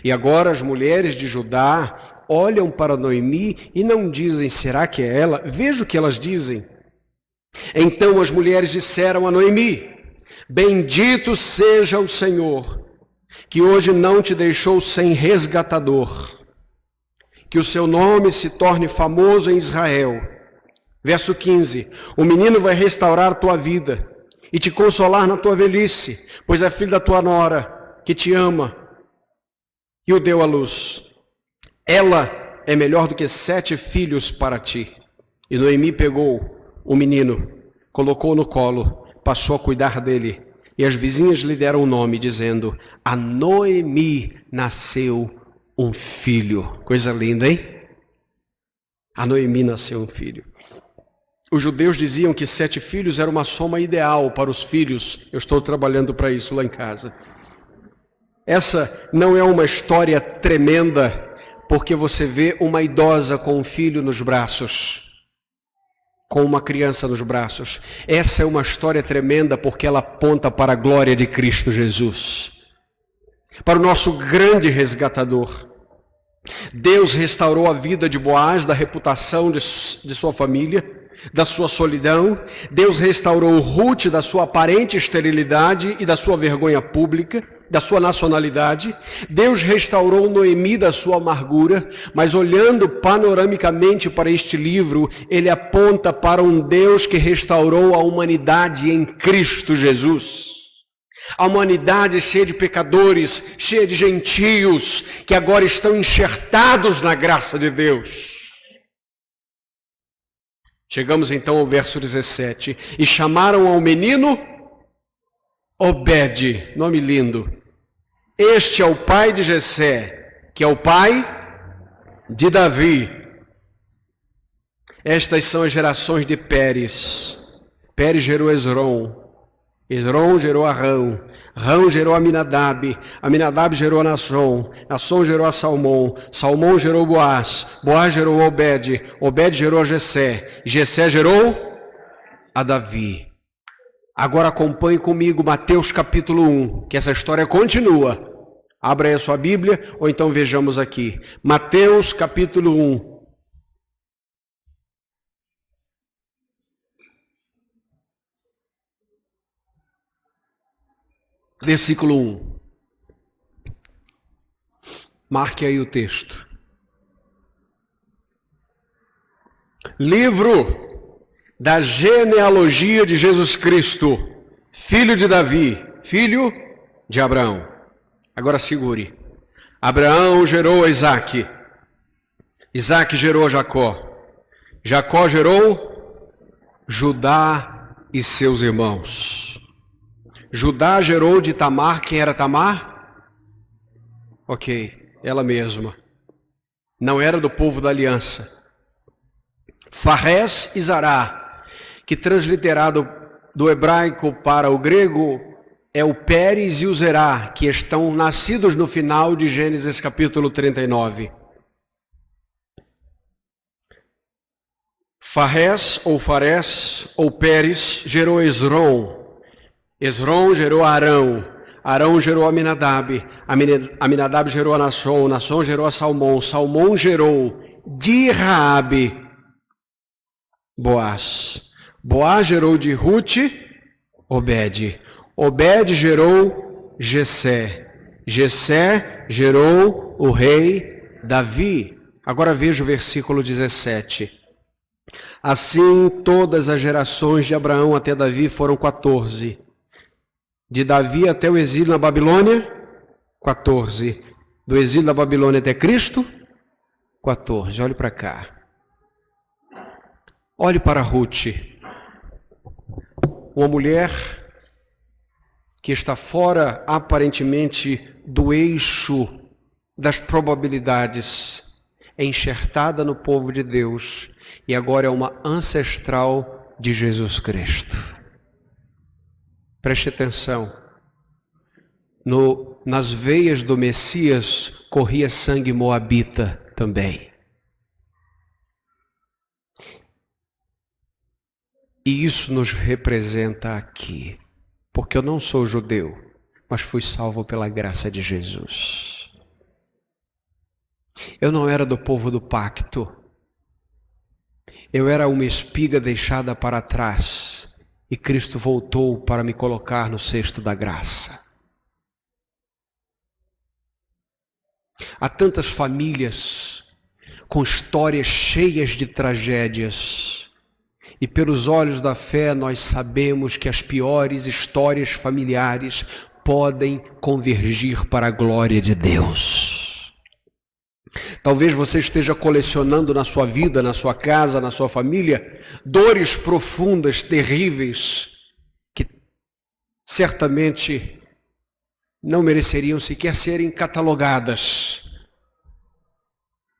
E agora as mulheres de Judá olham para Noemi e não dizem, será que é ela? Veja o que elas dizem. Então as mulheres disseram a Noemi, bendito seja o Senhor, que hoje não te deixou sem resgatador, que o seu nome se torne famoso em Israel. Verso 15, o menino vai restaurar a tua vida e te consolar na tua velhice, pois é filho da tua nora, que te ama, e o deu à luz. Ela é melhor do que 7 filhos para ti. E Noemi pegou o menino, colocou no colo, passou a cuidar dele. E as vizinhas lhe deram o nome, dizendo, a Noemi nasceu um filho. Coisa linda, hein? A Noemi nasceu um filho. Os judeus diziam que 7 filhos era uma soma ideal para os filhos. Eu estou trabalhando para isso lá em casa. Essa não é uma história tremenda, porque você vê uma idosa com um filho nos braços, com uma criança nos braços. Essa é uma história tremenda porque ela aponta para a glória de Cristo Jesus, para o nosso grande resgatador. Deus restaurou a vida de Boaz, da reputação de sua família, da sua solidão. Deus restaurou Ruth da sua aparente esterilidade e da sua vergonha pública, da sua nacionalidade. Deus restaurou Noemi da sua amargura, mas olhando panoramicamente para este livro, ele aponta para um Deus que restaurou a humanidade em Cristo Jesus. A humanidade cheia de pecadores, cheia de gentios, que agora estão enxertados na graça de Deus. Chegamos então ao verso 17. E chamaram ao menino Obed, nome lindo. Este é o pai de Jessé, que é o pai de Davi. Estas são as gerações de Pérez. Pérez gerou Esrom. Esrom gerou Arão. Arão gerou Aminadab. Aminadab gerou a Nasson. Nasson gerou a Salmão. Salmão gerou Boaz. Boaz gerou Obed. Obed gerou a Jessé. Jessé gerou a Davi. Agora acompanhe comigo Mateus capítulo 1, que essa história continua. Abra aí a sua Bíblia, ou então vejamos aqui. Mateus capítulo 1. Versículo 1. Marque aí o texto. Livro da genealogia de Jesus Cristo, filho de Davi, filho de Abraão. Agora segure. Abraão gerou a Isaque. Isaque gerou a Jacó. Jacó gerou Judá e seus irmãos. Judá gerou de Tamar. Quem era Tamar? Ok, ela mesma. Não era do povo da aliança. Farés e Zará, que transliterado do hebraico para o grego é o Pérez e o Zerá, que estão nascidos no final de Gênesis capítulo 39. Farés ou Pérez gerou Esrom. Esrom gerou Arão. Arão gerou Aminadab. Aminadab gerou a Nasson. Nasson gerou a Salmão. Salmão gerou de Raabe Boaz. Boaz gerou de Ruth Obed. Obed gerou Jessé. Jessé gerou o rei Davi. Agora veja o versículo 17. Assim todas as gerações de Abraão até Davi foram 14. De Davi até o exílio na Babilônia, 14. Do exílio da Babilônia até Cristo, 14. Olhe para cá. Olhe para Ruth. Uma mulher que está fora, aparentemente, do eixo das probabilidades, enxertada no povo de Deus, e agora é uma ancestral de Jesus Cristo. Preste atenção. Nas veias do Messias corria sangue moabita também. E isso nos representa aqui. Porque eu não sou judeu, mas fui salvo pela graça de Jesus. Eu não era do povo do pacto. Eu era uma espiga deixada para trás. E Cristo voltou para me colocar no cesto da graça. Há tantas famílias com histórias cheias de tragédias. E pelos olhos da fé nós sabemos que as piores histórias familiares podem convergir para a glória de Deus. Talvez você esteja colecionando na sua vida, na sua casa, na sua família, dores profundas, terríveis, que certamente não mereceriam sequer serem catalogadas.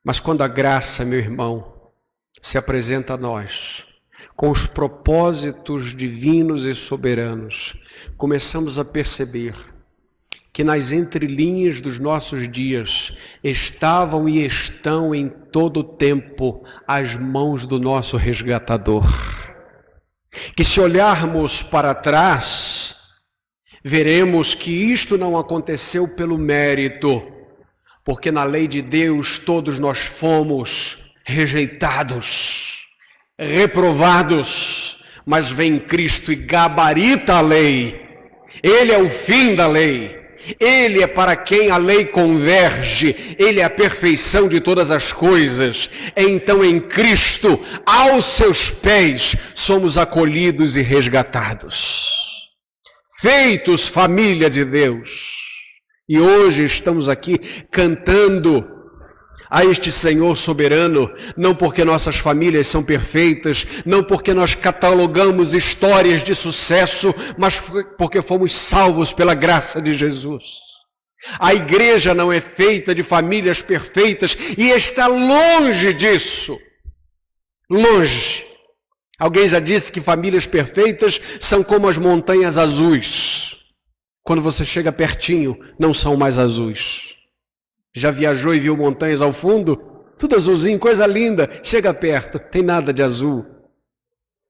Mas quando a graça, meu irmão, se apresenta a nós, com os propósitos divinos e soberanos, começamos a perceber que nas entrelinhas dos nossos dias estavam e estão em todo o tempo as mãos do nosso resgatador. Que se olharmos para trás, veremos que isto não aconteceu pelo mérito, porque na lei de Deus todos nós fomos rejeitados, reprovados, mas vem Cristo e gabarita a lei. Ele é o fim da lei. Ele é para quem a lei converge. Ele é a perfeição de todas as coisas. Então em Cristo, aos seus pés, somos acolhidos e resgatados. Feitos família de Deus. E hoje estamos aqui cantando a este Senhor soberano, não porque nossas famílias são perfeitas, não porque nós catalogamos histórias de sucesso, mas porque fomos salvos pela graça de Jesus. A igreja não é feita de famílias perfeitas e está longe disso. Longe. Alguém já disse que famílias perfeitas são como as montanhas azuis. Quando você chega pertinho, não são mais azuis. Já viajou e viu montanhas ao fundo? Tudo azulzinho, coisa linda. Chega perto, tem nada de azul.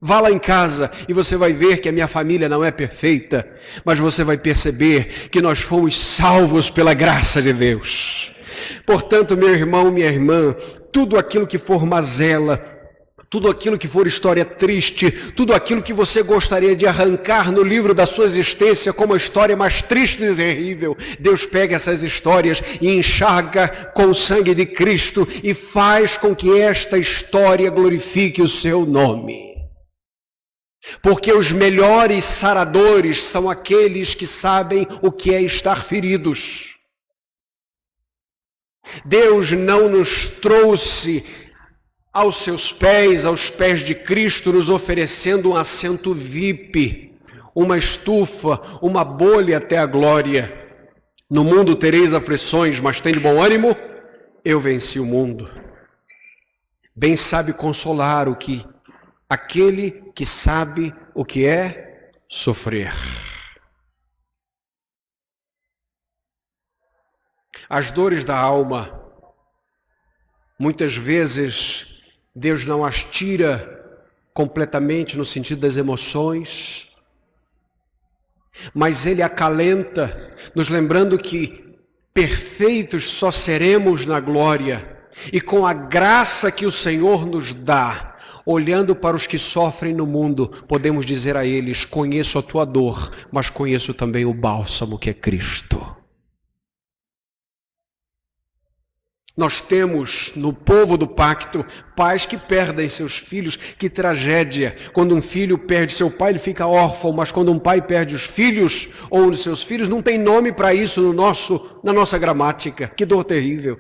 Vá lá em casa e você vai ver que a minha família não é perfeita, mas você vai perceber que nós fomos salvos pela graça de Deus. Portanto, meu irmão, minha irmã, tudo aquilo que for mazela, tudo aquilo que for história triste, tudo aquilo que você gostaria de arrancar no livro da sua existência como a história mais triste e terrível, Deus pega essas histórias e enxaga com o sangue de Cristo e faz com que esta história glorifique o seu nome. Porque os melhores saradores são aqueles que sabem o que é estar feridos. Deus não nos trouxe aos seus pés, aos pés de Cristo, nos oferecendo um assento VIP, uma estufa, uma bolha até a glória. No mundo tereis aflições, mas tende bom ânimo, eu venci o mundo. Bem sabe consolar aquele que sabe o que é sofrer. As dores da alma, muitas vezes, Deus não as tira completamente no sentido das emoções, mas Ele acalenta, nos lembrando que perfeitos só seremos na glória, e com a graça que o Senhor nos dá, olhando para os que sofrem no mundo, podemos dizer a eles: conheço a tua dor, mas conheço também o bálsamo que é Cristo. Nós temos no povo do pacto pais que perdem seus filhos. Que tragédia! Quando um filho perde seu pai, ele fica órfão, mas quando um pai perde os filhos ou um de seus filhos, não tem nome para isso na nossa gramática. Que dor terrível!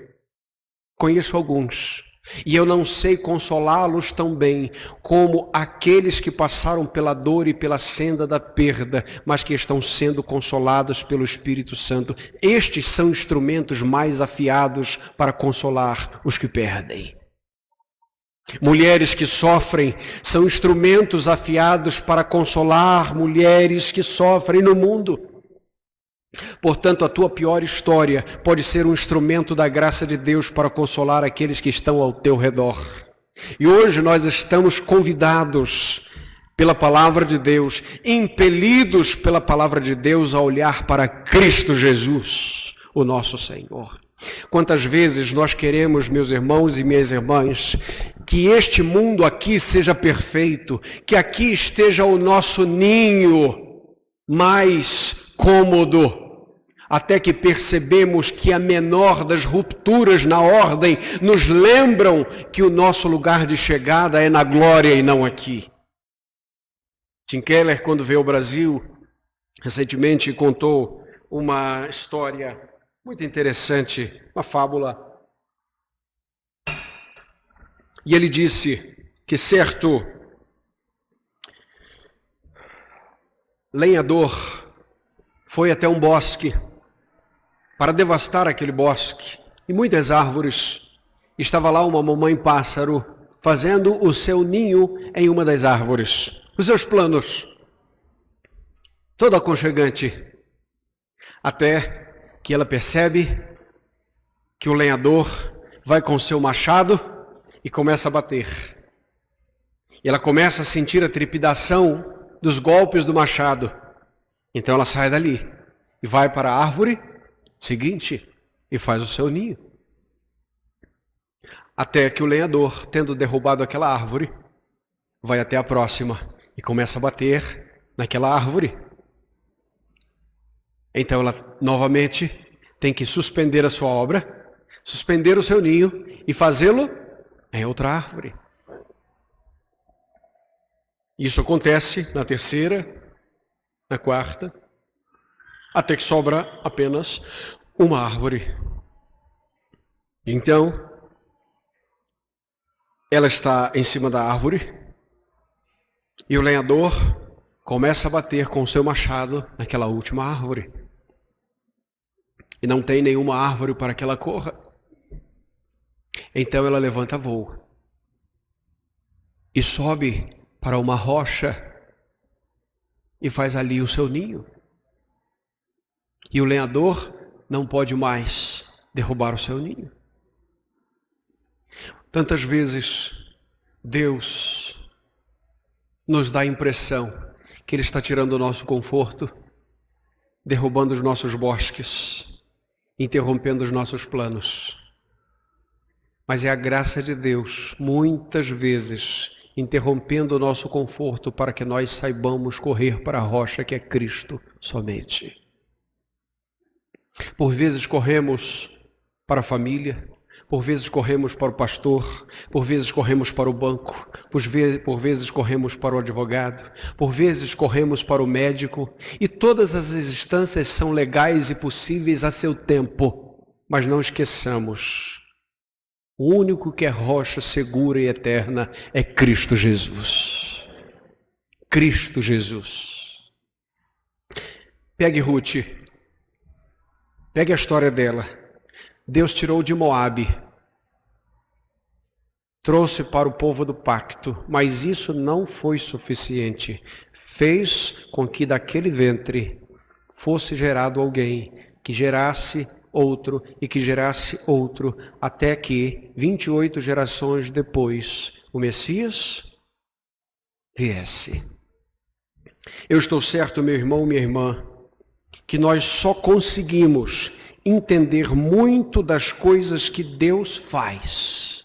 Conheço alguns, e eu não sei consolá-los tão bem como aqueles que passaram pela dor e pela senda da perda, mas que estão sendo consolados pelo Espírito Santo. Estes são instrumentos mais afiados para consolar os que perdem. Mulheres que sofrem são instrumentos afiados para consolar mulheres que sofrem no mundo. Portanto, a tua pior história pode ser um instrumento da graça de Deus para consolar aqueles que estão ao teu redor. E hoje nós estamos convidados pela palavra de Deus, impelidos pela palavra de Deus a olhar para Cristo Jesus, o nosso Senhor. Quantas vezes nós queremos, meus irmãos e minhas irmãs, que este mundo aqui seja perfeito, que aqui esteja o nosso ninho mais cômodo, até que percebemos que a menor das rupturas na ordem nos lembram que o nosso lugar de chegada é na glória e não aqui. Tim Keller, quando veio ao Brasil, recentemente contou uma história muito interessante, uma fábula. E ele disse que certo lenhador foi até um bosque para devastar aquele bosque e muitas árvores. Estava lá uma mamãe pássaro fazendo o seu ninho em uma das árvores. Os seus planos, todo aconchegante, até que ela percebe que o lenhador vai com seu machado e começa a bater. E ela começa a sentir a trepidação dos golpes do machado. Então ela sai dali e vai para a árvore seguinte e faz o seu ninho. Até que o lenhador, tendo derrubado aquela árvore, vai até a próxima e começa a bater naquela árvore. Então ela novamente tem que suspender a sua obra, suspender o seu ninho e fazê-lo em outra árvore. Isso acontece na terceira, na quarta, até que sobra apenas uma árvore. Então, ela está em cima da árvore e o lenhador começa a bater com o seu machado naquela última árvore. E não tem nenhuma árvore para que ela corra. Então ela levanta voo e sobe para uma rocha e faz ali o seu ninho. E o lenhador não pode mais derrubar o seu ninho. Tantas vezes Deus nos dá a impressão que Ele está tirando o nosso conforto, derrubando os nossos bosques, interrompendo os nossos planos. Mas é a graça de Deus, muitas vezes, interrompendo o nosso conforto para que nós saibamos correr para a rocha que é Cristo somente. Por vezes corremos para a família, por vezes corremos para o pastor, por vezes corremos para o banco, por vezes corremos para o advogado, por vezes corremos para o médico, e todas as instâncias são legais e possíveis a seu tempo, mas não esqueçamos O único que é rocha segura e eterna é Cristo Jesus. Cristo Jesus. Pegue Ruth. Pegue a história dela. Deus tirou de Moabe. Trouxe para o povo do pacto, mas isso não foi suficiente. Fez com que daquele ventre fosse gerado alguém, que gerasse outro e que gerasse outro, até que 28 gerações depois o Messias viesse. Eu estou certo, meu irmão, minha irmã, que nós só conseguimos entender muito das coisas que Deus faz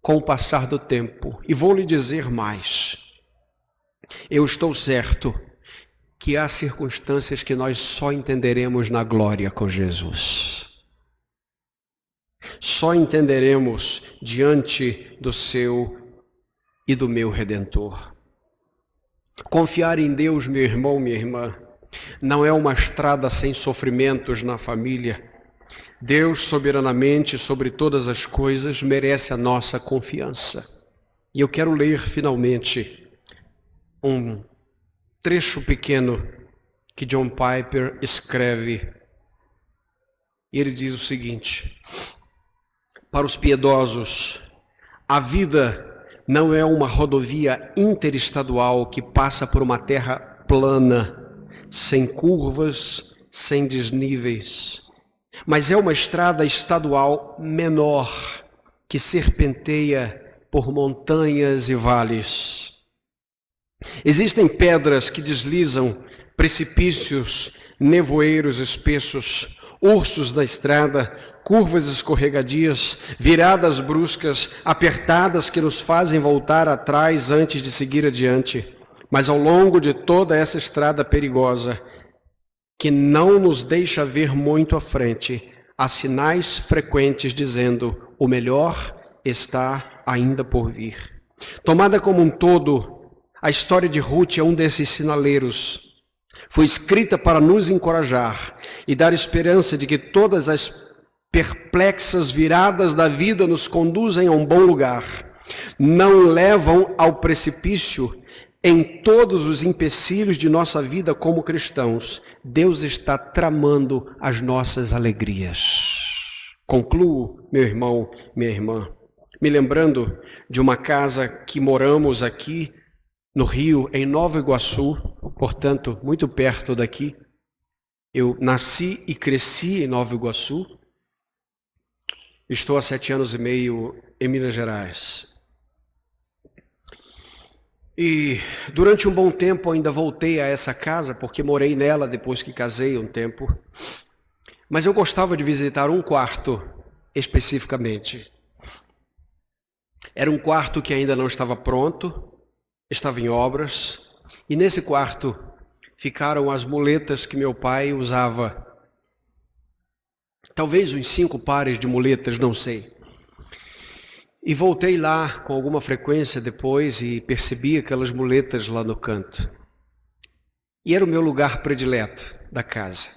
com o passar do tempo. E vou lhe dizer mais. Eu estou certo que há circunstâncias que nós só entenderemos na glória com Jesus. Só entenderemos diante do seu e do meu Redentor. Confiar em Deus, meu irmão, minha irmã, não é uma estrada sem sofrimentos na família. Deus, soberanamente, sobre todas as coisas, merece a nossa confiança. E eu quero ler, finalmente, um trecho pequeno que John Piper escreve. E ele diz o seguinte: para os piedosos, a vida não é uma rodovia interestadual que passa por uma terra plana, sem curvas, sem desníveis, mas é uma estrada estadual menor que serpenteia por montanhas e vales. Existem pedras que deslizam, precipícios, nevoeiros espessos, ursos na estrada, curvas escorregadias, viradas bruscas, apertadas que nos fazem voltar atrás antes de seguir adiante. Mas ao longo de toda essa estrada perigosa, que não nos deixa ver muito à frente, há sinais frequentes dizendo: o melhor está ainda por vir. Tomada como um todo, a história de Ruth é um desses sinaleiros. Foi escrita para nos encorajar e dar esperança de que todas as perplexas viradas da vida nos conduzem a um bom lugar, não levam ao precipício. Em todos os empecilhos de nossa vida como cristãos, Deus está tramando as nossas alegrias. Concluo, meu irmão, minha irmã, me lembrando de uma casa que moramos aqui no Rio, em Nova Iguaçu, portanto, muito perto daqui. Eu nasci e cresci em Nova Iguaçu. Estou há 7 anos e meio em Minas Gerais. E durante um bom tempo ainda voltei a essa casa, porque morei nela depois que casei um tempo. Mas eu gostava de visitar um quarto especificamente. Era um quarto que ainda não estava pronto, estava em obras. E nesse quarto ficaram as muletas que meu pai usava. Talvez uns 5 pares de muletas, não sei. E voltei lá com alguma frequência depois e percebi aquelas muletas lá no canto. E era o meu lugar predileto da casa.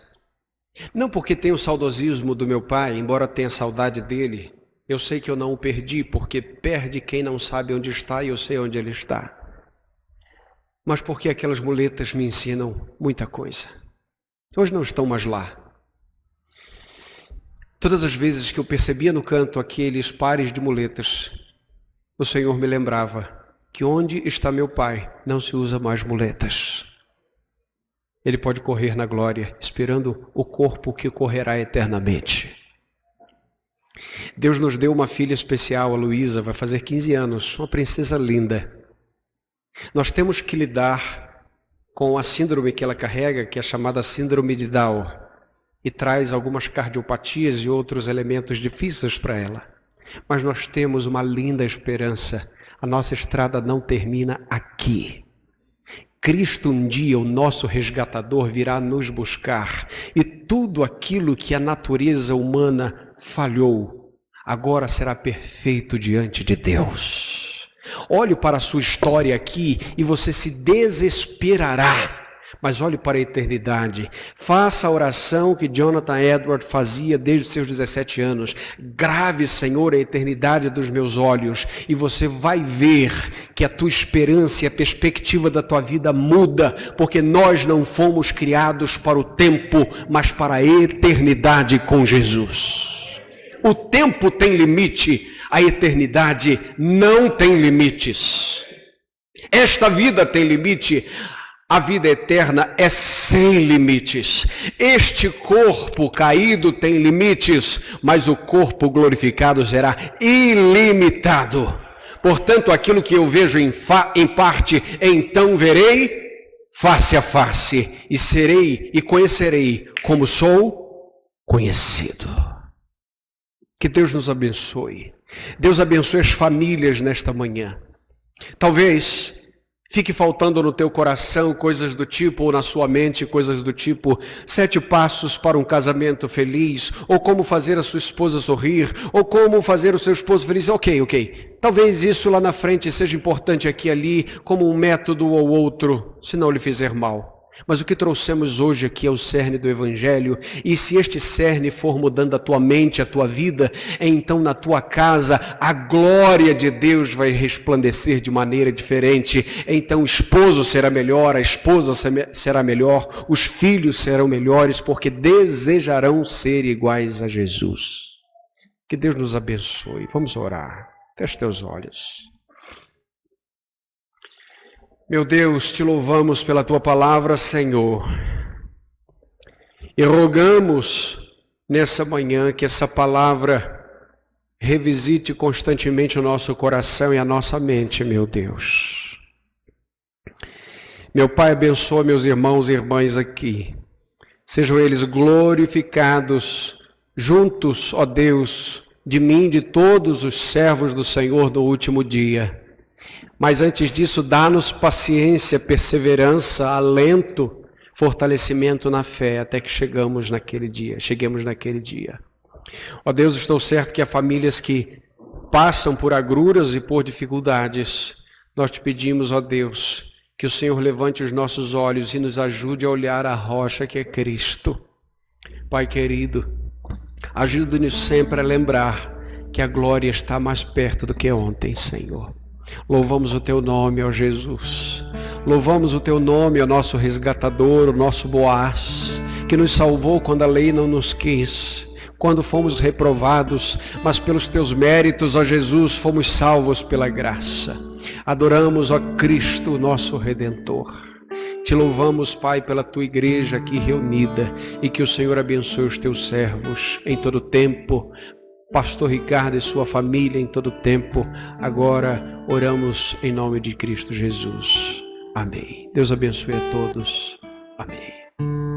Não porque tenho o saudosismo do meu pai, embora tenha saudade dele. Eu sei que eu não o perdi, porque perde quem não sabe onde está e eu sei onde ele está. Mas porque aquelas muletas me ensinam muita coisa. Hoje não estão mais lá. Todas as vezes que eu percebia no canto aqueles pares de muletas, o Senhor me lembrava que onde está meu Pai não se usa mais muletas. Ele pode correr na glória, esperando o corpo que correrá eternamente. Deus nos deu uma filha especial, a Luísa, vai fazer 15 anos, uma princesa linda. Nós temos que lidar com a síndrome que ela carrega, que é chamada síndrome de Down. E traz algumas cardiopatias e outros elementos difíceis para ela. Mas nós temos uma linda esperança. A nossa estrada não termina aqui. Cristo um dia, o nosso resgatador, virá nos buscar. E tudo aquilo que a natureza humana falhou, agora será perfeito diante de Deus. Olhe para a sua história aqui e você se desesperará. mas olhe para a eternidade. Faça a oração que Jonathan Edwards fazia desde os seus 17 anos. Grave, Senhor, a eternidade dos meus olhos, e você vai ver que a tua esperança e a perspectiva da tua vida muda, porque nós não fomos criados para o tempo, mas para a eternidade com Jesus. O tempo tem limite, a eternidade não tem limites. Esta vida tem limite. A vida eterna é sem limites. Este corpo caído tem limites, mas o corpo glorificado será ilimitado. Portanto, aquilo que eu vejo em parte, então verei face a face, e serei e conhecerei como sou conhecido. Que Deus nos abençoe. Deus abençoe as famílias nesta manhã. Talvez fique faltando no teu coração coisas do tipo, ou na sua mente coisas do tipo, 7 passos para um casamento feliz, ou como fazer a sua esposa sorrir, ou como fazer o seu esposo feliz. Ok. Talvez isso lá na frente seja importante aqui e ali, como um método ou outro, se não lhe fizer mal. Mas o que trouxemos hoje aqui é o cerne do Evangelho, e se este cerne for mudando a tua mente, a tua vida, então na tua casa a glória de Deus vai resplandecer de maneira diferente. Então o esposo será melhor, a esposa será melhor, os filhos serão melhores, porque desejarão ser iguais a Jesus. Que Deus nos abençoe. Vamos orar. Feche teus olhos. Meu Deus, te louvamos pela tua palavra, Senhor, e rogamos nessa manhã que essa palavra revisite constantemente o nosso coração e a nossa mente, meu Deus. Meu Pai, abençoa meus irmãos e irmãs aqui, sejam eles glorificados juntos, ó Deus, de mim e de todos os servos do Senhor no último dia. Mas antes disso, dá-nos paciência, perseverança, alento, fortalecimento na fé, até que cheguemos naquele dia. Ó Deus, estou certo que há famílias que passam por agruras e por dificuldades. Nós te pedimos, ó Deus, que o Senhor levante os nossos olhos e nos ajude a olhar a rocha que é Cristo. Pai querido, ajuda-nos sempre a lembrar que a glória está mais perto do que ontem, Senhor. Louvamos o teu nome, ó Jesus. Louvamos o teu nome, ó nosso resgatador, o nosso Boaz, que nos salvou quando a lei não nos quis, quando fomos reprovados, mas pelos teus méritos, ó Jesus, fomos salvos pela graça. Adoramos, ó Cristo, nosso Redentor. Te louvamos, Pai, pela tua igreja aqui reunida, e que o Senhor abençoe os teus servos em todo tempo. Pastor Ricardo e sua família em todo tempo. Agora oramos em nome de Cristo Jesus. Amém. Deus abençoe a todos. Amém.